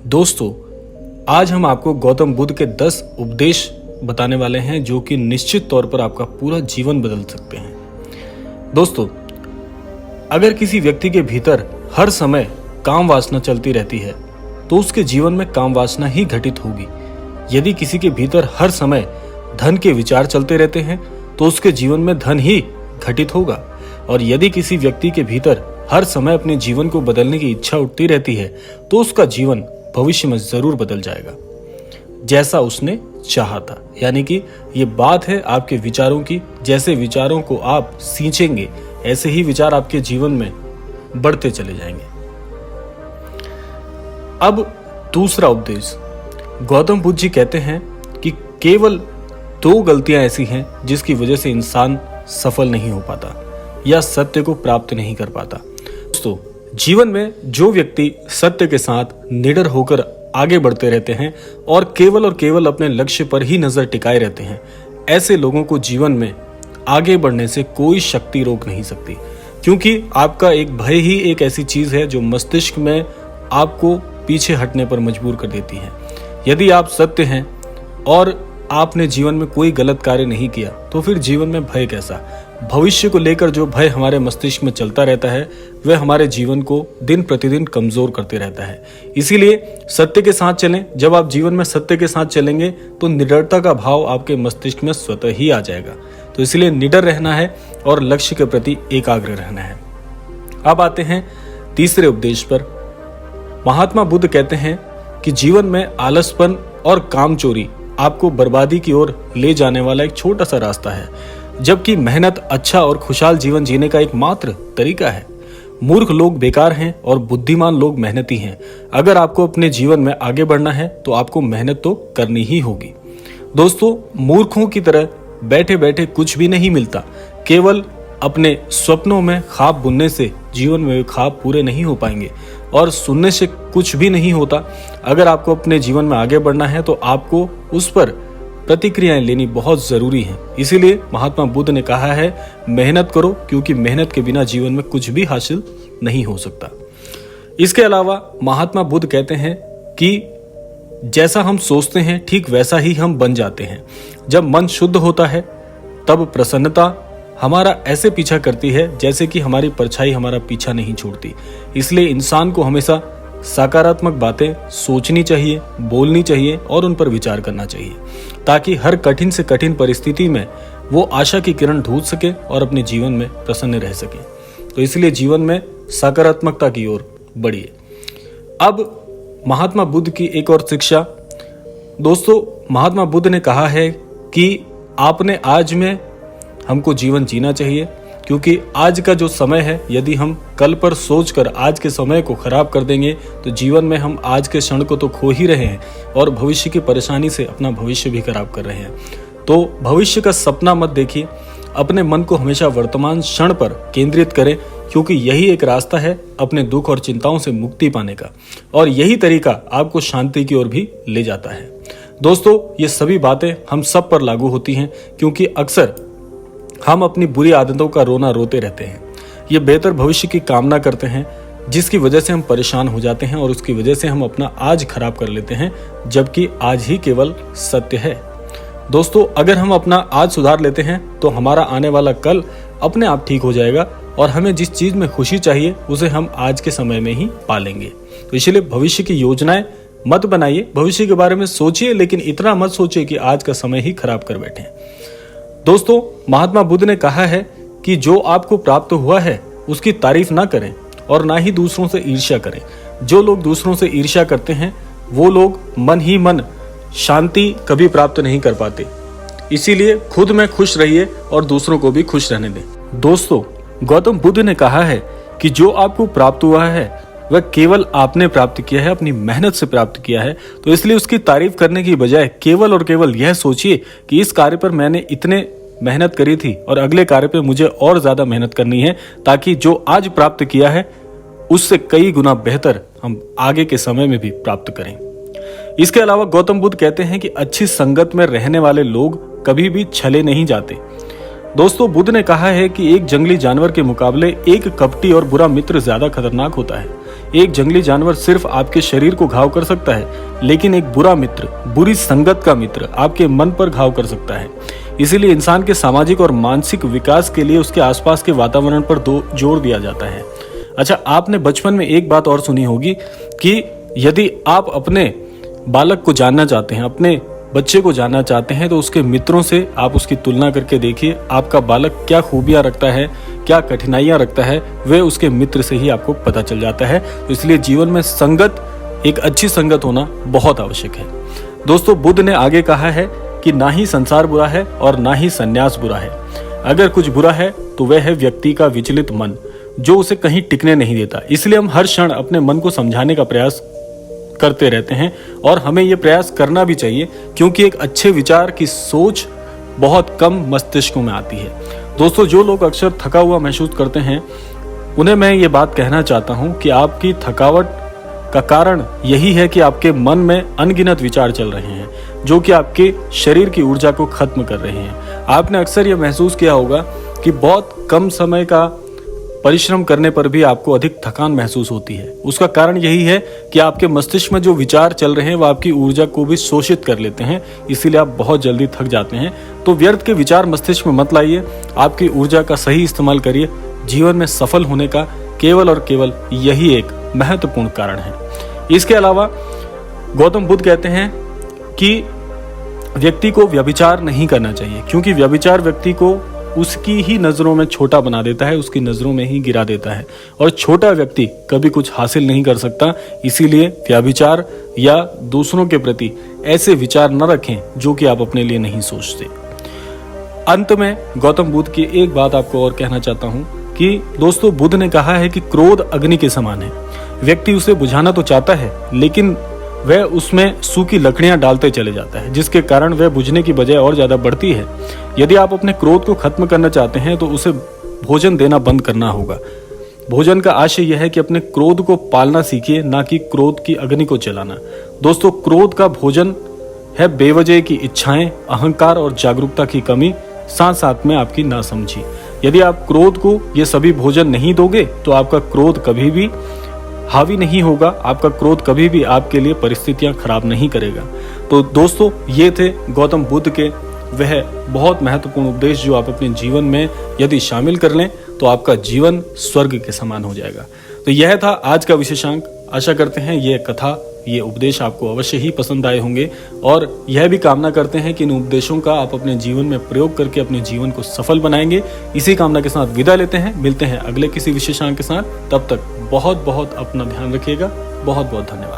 दोस्तों, आज हम आपको गौतम बुद्ध के 10 उपदेश बताने वाले हैं जो कि निश्चित तौर पर आपका पूरा जीवन बदल सकते हैं। दोस्तों, अगर किसी व्यक्ति के भीतर हर समय काम वासना चलती रहती है तो उसके जीवन में काम वासना ही घटित होगी। यदि किसी के भीतर हर समय धन के विचार चलते रहते हैं तो उसके जीवन में धन ही घटित होगा। और यदि किसी व्यक्ति के भीतर हर समय अपने जीवन को बदलने की इच्छा उठती रहती है तो उसका जीवन भविष्य में जरूर बदल जाएगा जैसा उसने चाहा था। यानी कि ये बात है आपके विचारों की। जैसे विचारों को आप सींचेंगे ऐसे ही विचार आपके जीवन में बढ़ते चले जाएंगे। अब दूसरा उपदेश, गौतम बुद्ध जी कहते हैं कि केवल 2 गलतियां ऐसी हैं जिसकी वजह से इंसान सफल नहीं हो पाता या सत्य को प्राप्त नहीं कर पाता। दोस्तों, जीवन में जो व्यक्ति सत्य के साथ निडर होकर आगे बढ़ते रहते हैं और केवल अपने लक्ष्य पर ही नजर टिकाए रहते हैं, ऐसे लोगों को जीवन में आगे बढ़ने से कोई शक्ति रोक नहीं सकती। क्योंकि आपका एक भय ही एक ऐसी चीज है जो मस्तिष्क में आपको पीछे हटने पर मजबूर कर देती है। यदि आप सत्य हैं और आपने जीवन में कोई गलत कार्य नहीं किया तो फिर जीवन में भय कैसा। भविष्य को लेकर जो भय हमारे मस्तिष्क में चलता रहता है वह हमारे जीवन को दिन प्रतिदिन कमजोर करते रहता है। इसीलिए सत्य के साथ चलें। जब आप जीवन में सत्य के साथ चलेंगे तो निडरता का भाव आपके मस्तिष्क में स्वतः ही आ जाएगा। तो इसलिए निडर रहना है और लक्ष्य के प्रति एकाग्र रहना है। अब आते हैं तीसरे उपदेश पर। महात्मा बुद्ध कहते हैं कि जीवन में आलसपन और कामचोरी आपको बर्बादी की ओर ले जाने वाला एक छोटा सा रास्ता है, जबकि मेहनत अच्छा और खुशहाल जीवन जीने का एकमात्र तरीका है। मूर्ख लोग बेकार हैं और बुद्धिमान लोग मेहनती हैं। अगर आपको अपने जीवन में आगे बढ़ना है तो आपको मेहनत तो करनी ही होगी। दोस्तों, मूर्खों की तरह बैठे बैठे कुछ भी नहीं मिलता। केवल अपने स्वप्नों में ख्वाब बुनने से जीवन में ख्वाब पूरे नहीं हो पाएंगे और सुनने से कुछ भी नहीं होता। अगर आपको अपने जीवन में आगे बढ़ना है तो आपको उस पर प्रतिक्रियाएं लेनी बहुत जरूरी है। इसीलिए महात्मा बुद्ध ने कहा है, मेहनत करो, क्योंकि मेहनत के बिना जीवन में कुछ भी हासिल नहीं हो सकता। इसके अलावा महात्मा बुद्ध कहते हैं कि जैसा हम सोचते हैं ठीक वैसा ही हम बन जाते हैं। जब मन शुद्ध होता है तब प्रसन्नता हमारा ऐसे पीछा करती है जैसे कि हमारी परछाई हमारा पीछा नहीं छोड़ती। इसलिए इंसान को हमेशा सकारात्मक बातें सोचनी चाहिए, बोलनी चाहिए और उन पर विचार करना चाहिए, ताकि हर कठिन से कठिन परिस्थिति में वो आशा की किरण ढूंढ सके और अपने जीवन में प्रसन्न रह सके। तो इसलिए जीवन में सकारात्मकता की ओर बढ़िए। अब महात्मा बुद्ध की एक और शिक्षा। दोस्तों, महात्मा बुद्ध ने कहा है कि आपने आज में हमको जीवन जीना चाहिए, क्योंकि आज का जो समय है यदि हम कल पर सोचकर आज के समय को खराब कर देंगे तो जीवन में हम आज के क्षण को तो खो ही रहे हैं और भविष्य की परेशानी से अपना भविष्य भी खराब कर रहे हैं। तो भविष्य का सपना मत देखिए, अपने मन को हमेशा वर्तमान क्षण पर केंद्रित करें, क्योंकि यही एक रास्ता है अपने दुख और चिंताओं से मुक्ति पाने का, और यही तरीका आपको शांति की ओर भी ले जाता है। दोस्तों, ये सभी बातें हम सब पर लागू होती हैं, क्योंकि अक्सर हम अपनी बुरी आदतों का रोना रोते रहते हैं। ये बेहतर भविष्य की कामना करते हैं जिसकी वजह से हम परेशान हो जाते हैं और उसकी वजह से हम अपना आज खराब कर लेते हैं, जबकि आज ही केवल सत्य है। दोस्तों, अगर हम अपना आज सुधार लेते हैं तो हमारा आने वाला कल अपने आप ठीक हो जाएगा और हमें जिस चीज में खुशी चाहिए उसे हम आज के समय में ही पालेंगे। तो इसलिए भविष्य की योजनाएं मत बनाइए, भविष्य के बारे में सोचिए, लेकिन इतना मत सोचिए कि आज का समय ही खराब कर बैठे। दोस्तों, महात्मा बुद्ध ने कहा है कि जो आपको प्राप्त हुआ है उसकी तारीफ ना करें और ना ही दूसरों से ईर्ष्या करें। जो लोग दूसरों से ईर्ष्या करते हैं वो लोग मन ही मन शांति कभी प्राप्त नहीं कर पाते। इसीलिए खुद में खुश रहिए और दूसरों को भी खुश रहने दें। दोस्तों, गौतम बुद्ध ने कहा है कि जो आपको प्राप्त हुआ है वह केवल आपने प्राप्त किया है, अपनी मेहनत से प्राप्त किया है। तो इसलिए उसकी तारीफ करने की बजाय केवल और केवल यह सोचिए कि इस कार्य पर मैंने इतने मेहनत करी थी और अगले कार्य पर मुझे और ज्यादा मेहनत करनी है, ताकि जो आज प्राप्त किया है उससे कई गुना बेहतर हम आगे के समय में भी प्राप्त करें। इसके अलावा गौतम बुद्ध कहते हैं कि अच्छी संगत में रहने वाले लोग कभी भी छले नहीं जाते। दोस्तों, बुद्ध ने कहा है कि एक जंगली जानवर के मुकाबले एक कपटी और बुरा मित्र ज्यादा खतरनाक होता है। एक जंगली जानवर सिर्फ आपके शरीर को घाव कर सकता है, लेकिन एक बुरा मित्र, बुरी संगत का मित्र आपके मन पर घाव कर सकता है। इसीलिए इंसान के सामाजिक और मानसिक विकास के लिए उसके आसपास के वातावरण पर जोर दिया जाता है। अच्छा, आपने बचपन में एक बात और सुनी होगी कि यदि आप अपने बालक को जानना चाहते हैं, अपने बच्चे को जानना चाहते हैं, तो उसके मित्रों से आप उसकी तुलना करके देखिए आपका बालक क्या खूबियां रखता है, क्या कठिनाइयां रखता है, वे उसके मित्र से ही आपको पता चल जाता है। तो इसलिए जीवन में संगत, एक अच्छी संगत होना बहुत आवश्यक है। दोस्तों, बुद्ध ने आगे कहा है कि ना ही संसार बुरा है और ना ही संन्यास बुरा है। अगर कुछ बुरा है तो वह है व्यक्ति का विचलित मन, जो उसे कहीं टिकने नहीं देता। इसलिए हम हर क्षण अपने मन को समझाने का प्रयास करते रहते हैं और हमें यह प्रयास करना भी चाहिए, क्योंकि एक अच्छे विचार की सोच बहुत कम मस्तिष्कों में आती है। दोस्तों, जो लोग अक्सर थका हुआ महसूस करते हैं, उन्हें मैं ये बात कहना चाहता हूं कि आपकी थकावट का कारण यही है कि आपके मन में अनगिनत विचार चल रहे हैं, जो कि आपके शरीर की ऊर्जा को खत्म कर रहे हैं। आपने अक्सर यह महसूस किया होगा कि बहुत कम समय का परिश्रम करने पर भी आपको अधिक थकान महसूस होती है। उसका कारण यही है कि आपके मस्तिष्क में जो विचार चल रहे हैं वो आपकी ऊर्जा को भी शोषित कर लेते हैं, इसीलिए आप बहुत जल्दी थक जाते हैं। तो व्यर्थ के विचार मस्तिष्क में मत लाइए, आपकी ऊर्जा का सही इस्तेमाल करिए। जीवन में सफल होने का केवल और केवल यही एक महत्वपूर्ण कारण है। इसके अलावा गौतम बुद्ध कहते हैं कि व्यक्ति को व्यभिचार नहीं करना चाहिए, क्योंकि व्यभिचार व्यक्ति को उसकी ही नजरों में छोटा बना देता है, उसकी नजरों में ही गिरा देता है, और छोटा व्यक्ति कभी कुछ हासिल नहीं कर सकता। इसीलिए व्यभिचार या दूसरों के प्रति ऐसे विचार न रखें जो कि आप अपने लिए नहीं सोचते। अंत में गौतम बुद्ध की एक बात आपको और कहना चाहता हूं कि दोस्तों, बुद्ध ने कहा है कि क्रोध अग्नि के समान है। व्यक्ति उसे बुझाना तो चाहता है, लेकिन वह उसमें सूखी लकड़ियां डालते चले जाता है, जिसके कारण वह बुझने की बजाय और ज्यादा बढ़ती है। यदि आप अपने क्रोध को खत्म करना चाहते हैं तो उसे भोजन देना बंद करना होगा। भोजन का आशय यह है कि अपने क्रोध को पालना सीखिए, ना कि क्रोध की अग्नि को जलाना। दोस्तों, क्रोध का भोजन है बेवजह की इच्छाएं, अहंकार और जागरूकता की कमी, साथ साथ में आपकी नासमझी। यदि आप क्रोध को ये सभी भोजन नहीं दोगे तो आपका क्रोध कभी भी हावी नहीं होगा, आपका क्रोध कभी भी आपके लिए परिस्थितियां खराब नहीं करेगा। तो दोस्तों, ये थे गौतम बुद्ध के वह बहुत महत्वपूर्ण उपदेश जो आप अपने जीवन में यदि शामिल कर लें तो आपका जीवन स्वर्ग के समान हो जाएगा। तो यह था आज का विशेषांक। आशा करते हैं ये कथा, ये उपदेश आपको अवश्य ही पसंद आए होंगे, और यह भी कामना करते हैं कि इन उपदेशों का आप अपने जीवन में प्रयोग करके अपने जीवन को सफल बनाएंगे। इसी कामना के साथ विदा लेते हैं, मिलते हैं अगले किसी विशेषांक के साथ। तब तक बहुत बहुत अपना ध्यान रखिएगा। बहुत बहुत धन्यवाद।